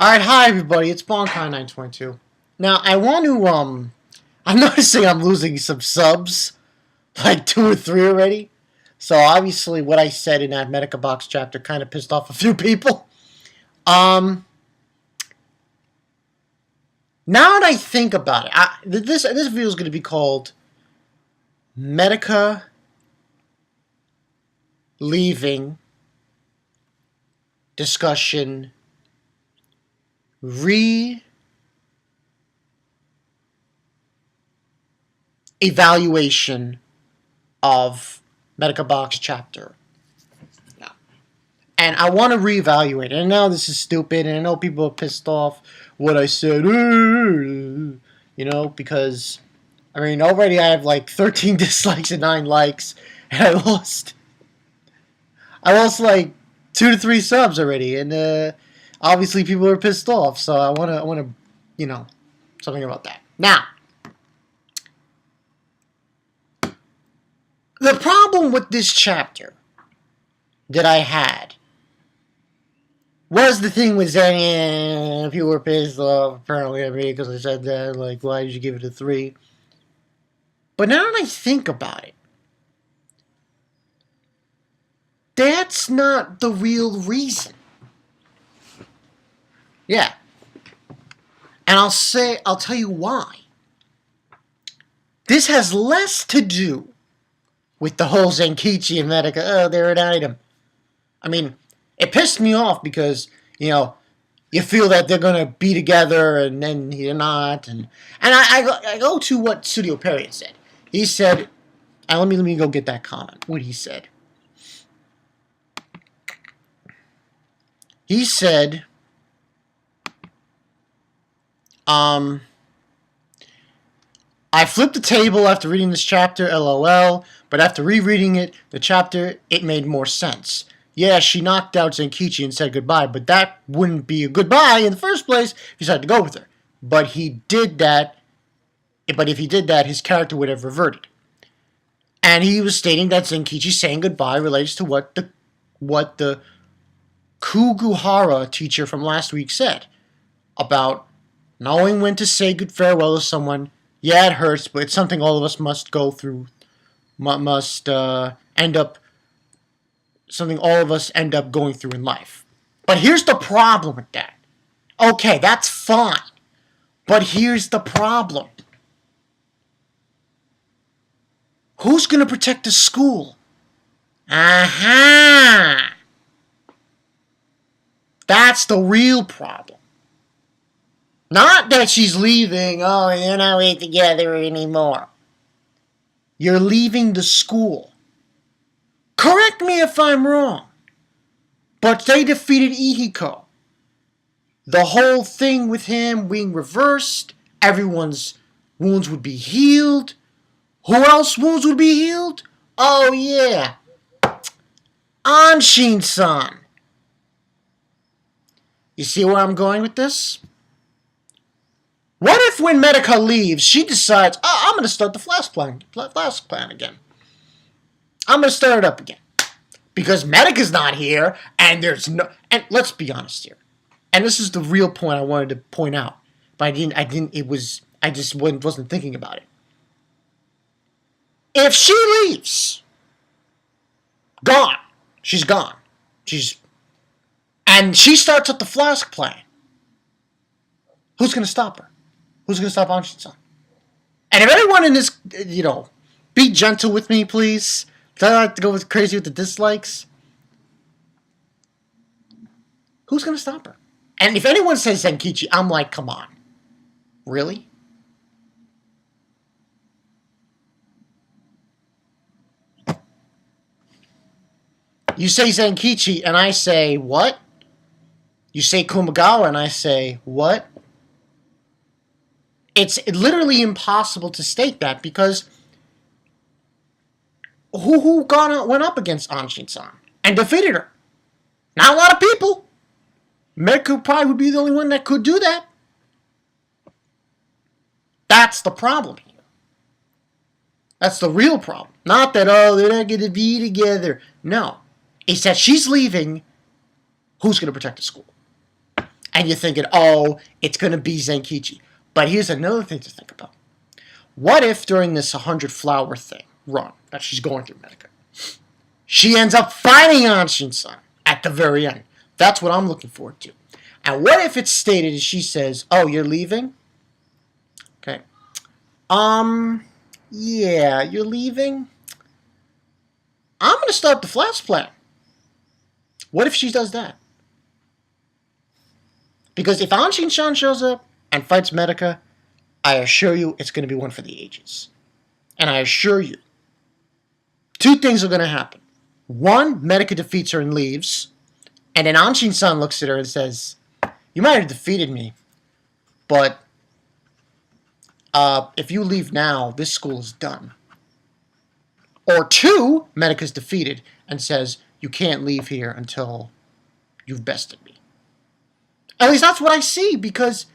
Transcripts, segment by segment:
Alright, hi everybody, it's Bonkai922. Now, I want to, I'm noticing I'm losing some subs, like 2 or 3 already. So obviously what I said in that Medaka box chapter kind of pissed off a few people. Now that I think about it, this video is going to be called Medaka Leaving Discussion Evaluation of Medaka box chapter. Yeah. And I want to reevaluate it. And now this is stupid, and I know people are pissed off what I said. You know, because I mean already I have like 13 dislikes and 9 likes, and I lost like 2 to 3 subs already, and obviously people are pissed off. So I wanna you know, something about that. Now, the problem with this chapter that I had was the thing with saying, people were pissed off apparently at me because I said that, like, why did you give it a 3? But now that I think about it, that's not the real reason. Yeah. And I'll tell you why. This has less to do with the whole zenkichi and Medaka, oh, they're an item. I mean, it pissed me off because, you know, you feel that they're going to be together and then you're not. And I go to what Studio Perry said. He said, and let me go get that comment, what he said. He said, I flipped the table after reading this chapter, LOL, but after rereading it, the chapter, it made more sense. Yeah, she knocked out Zenkichi and said goodbye, but that wouldn't be a goodbye in the first place if he decided to go with her. But he did that, but if he did that, his character would have reverted. And he was stating that Zenkichi saying goodbye relates to what the Kuguhara teacher from last week said about knowing when to say good farewell to someone. Yeah, it hurts, but it's something all of us must go through, something all of us end up going through in life. But here's the problem with that. Okay, that's fine. But here's the problem. Who's going to protect the school? Aha! That's the real problem. Not that she's leaving, oh, you're not really together anymore. You're leaving the school. Correct me if I'm wrong, but they defeated Ihiko. The whole thing with him being reversed, everyone's wounds would be healed. Who else wounds would be healed? Oh yeah, ANSHIN-SAN. You see where I'm going with this? What if when Medaka leaves, she decides, oh, I'm going to start the flask plan again. I'm going to start it up again. Because Medaka's not here, and there's no... And let's be honest here. And this is the real point I wanted to point out. But I just wasn't thinking about it. If she leaves, gone. She's gone. And she starts up the flask plan. Who's going to stop her? Who's going to stop ANSHIN-SAN? And if everyone in this, you know, be gentle with me, please. Try not to go crazy with the dislikes. Who's going to stop her? And if anyone says Zenkichi, I'm like, come on. Really? You say Zenkichi, and I say, what? You say Kumagawa, and I say, what? It's literally impossible to state that because who went up against ANSHIN-SAN and defeated her? Not a lot of people. Medaka probably would be the only one that could do that. That's the problem here. That's the real problem. Not that, oh, they're not going to be together. No. It's that she's leaving. Who's going to protect the school? And you're thinking, oh, it's going to be Zenkichi. But here's another thing to think about. What if during this 100 flower thing run that she's going through, Medaka, she ends up finding ANSHIN-SAN at the very end? That's what I'm looking forward to. And what if it's stated as she says, oh, you're leaving? Okay. Yeah, you're leaving? I'm going to start the flash plan. What if she does that? Because if ANSHIN-SAN shows up and fights Medaka, I assure you it's going to be one for the ages. And I assure you, two things are going to happen. One, Medaka defeats her and leaves. And then ANSHIN-SAN looks at her and says, you might have defeated me, but if you leave now, this school is done. Or two, Medaka's defeated and says, you can't leave here until you've bested me. At least that's what I see, because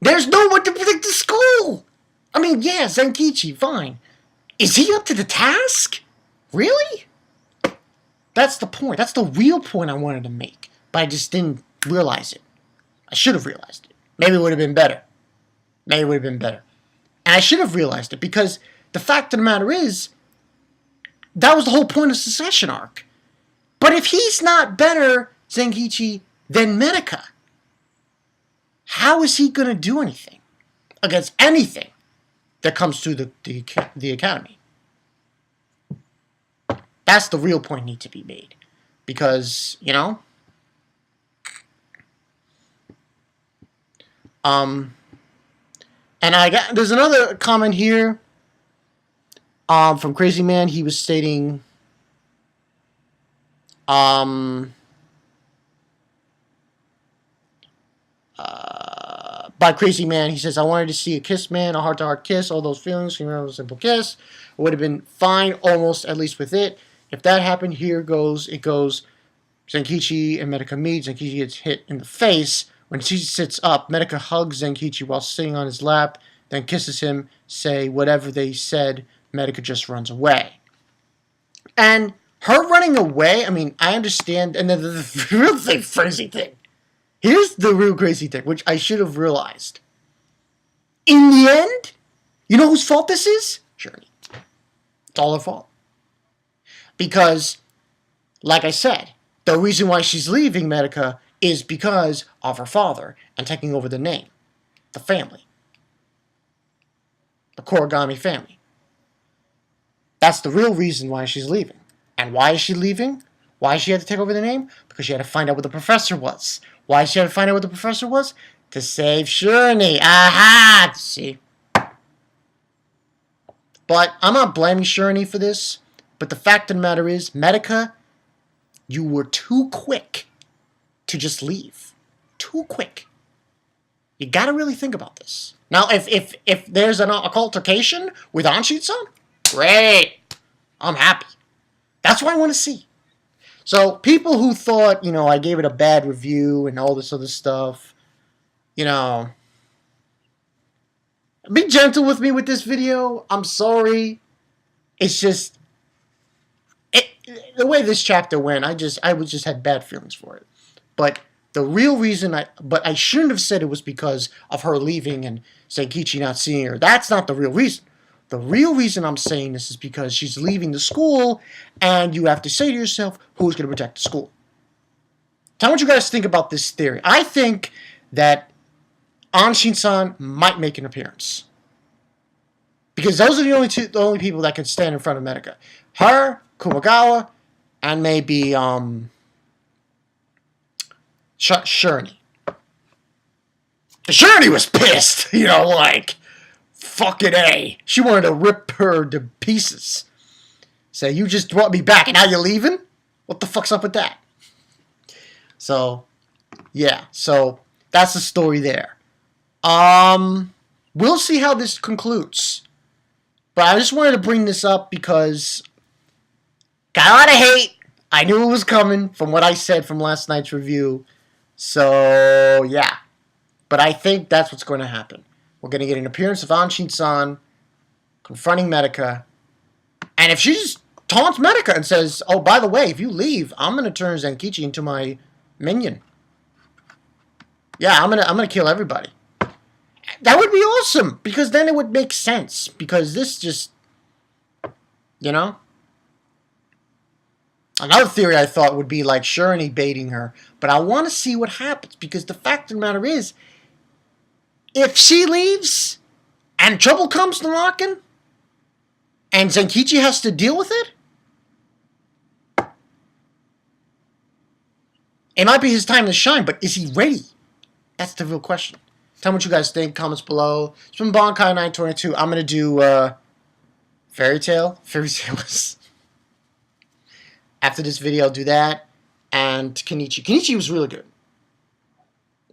there's no one to protect the school. I mean, yeah, Zenkichi, fine. Is he up to the task? Really? That's the point. That's the real point I wanted to make. But I just didn't realize it. I should have realized it. Maybe it would have been better. Maybe it would have been better. And I should have realized it, because the fact of the matter is, that was the whole point of Secession Arc. But if he's not better, Zenkichi, than Medaka, how is he going to do anything against anything that comes through the academy? That's the real point need to be made. Because, you know, and there's another comment here from Crazy Man. He was stating by Crazy Man, he says, I wanted to see a kiss, man, a heart-to-heart kiss, all those feelings, you know, a simple kiss. It would have been fine, almost, at least with it. If that happened, here goes, it goes, Zenkichi and Medaka meet. Zenkichi gets hit in the face. When she sits up, Medaka hugs Zenkichi while sitting on his lap, then kisses him, say whatever they said. Medaka just runs away. And her running away, I mean, I understand, and then the real thing, crazy thing. Here's the real crazy thing, which I should have realized. In the end, you know whose fault this is? Journey. It's all her fault. Because, like I said, the reason why she's leaving Medaka is because of her father and taking over the name, the family, the Korigami family. That's the real reason why she's leaving. And why is she leaving? Why she had to take over the name? Because she had to find out what the professor was. Why she had to find out what the professor was? To save Shirley. Aha! See? But I'm not blaming Shirley for this. But the fact of the matter is, Medaka, you were too quick to just leave. Too quick. You gotta really think about this. Now, if there's an altercation with ANSHIN-SAN, great. I'm happy. That's what I want to see. So, people who thought, you know, I gave it a bad review and all this other stuff, you know, be gentle with me with this video. I'm sorry. It's just, the way this chapter went, I just had bad feelings for it. But the real reason I shouldn't have said it was because of her leaving and Zenkichi not seeing her. That's not the real reason. The real reason I'm saying this is because she's leaving the school, and you have to say to yourself, who's going to protect the school? Tell me what you guys think about this theory. I think that ANSHIN-SAN might make an appearance. Because those are the only people that can stand in front of Medaka. Her, Kumagawa, and maybe Shirley. Shirley was pissed, you know, like, fucking A. She wanted to rip her to pieces. Say, you just brought me back and now you're leaving? What the fuck's up with that? So, yeah. So, that's the story there. We'll see how this concludes. But I just wanted to bring this up because got a lot of hate. I knew it was coming from what I said from last night's review. So, yeah. But I think that's what's going to happen. We're going to get an appearance of ANSHIN-SAN confronting Medaka. And if she just taunts Medaka and says, oh, by the way, if you leave, I'm going to turn Zenkichi into my minion. Yeah, I'm gonna kill everybody. That would be awesome, because then it would make sense. Because this just, you know? Another theory I thought would be like Shirley baiting her. But I want to see what happens, because the fact of the matter is, if she leaves and trouble comes to knocking and Zenkichi has to deal with it, it might be his time to shine, but is he ready? That's the real question. Tell me what you guys think. Comments below. It's been Bonkai922. I'm going to do Fairy Tail. Fairy Tail was... After this video, I'll do that. And Kenichi. Kenichi was really good.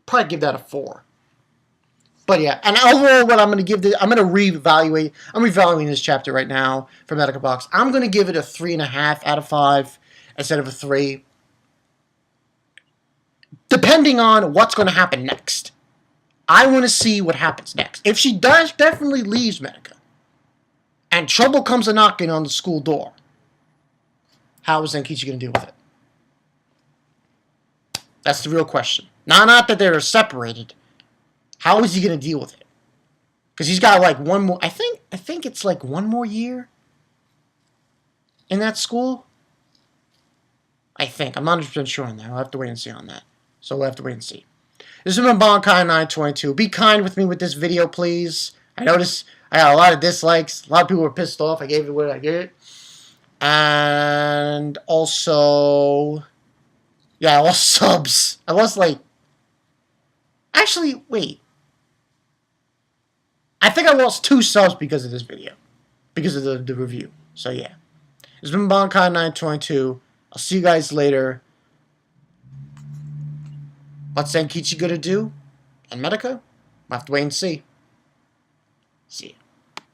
Probably give that a 4. But yeah, and overall, what I'm going to give this, I'm going to reevaluate. I'm reevaluating this chapter right now for Medaka Box. I'm going to give it a 3.5 out of 5 instead of a 3. Depending on what's going to happen next. I want to see what happens next. If she does definitely leaves Medaka, and trouble comes a knocking on the school door, how is Zenkichi going to deal with it? That's the real question. Not that they're separated. How is he going to deal with it? Because he's got like one more... I think it's like one more year in that school. I think. I'm not 100% sure on that. I'll have to wait and see on that. So we'll have to wait and see. This has been Bonkai922. Be kind with me with this video, please. I noticed I got a lot of dislikes. A lot of people were pissed off. I gave it what I gave it. And also... Yeah, I lost subs. I lost like... Actually, wait. I think I lost 2 subs because of this video. Because of the review. So yeah. This has been Bonkai922. I'll see you guys later. What's Zenkichi gonna do? And Medaka? We'll have to wait and see. See ya.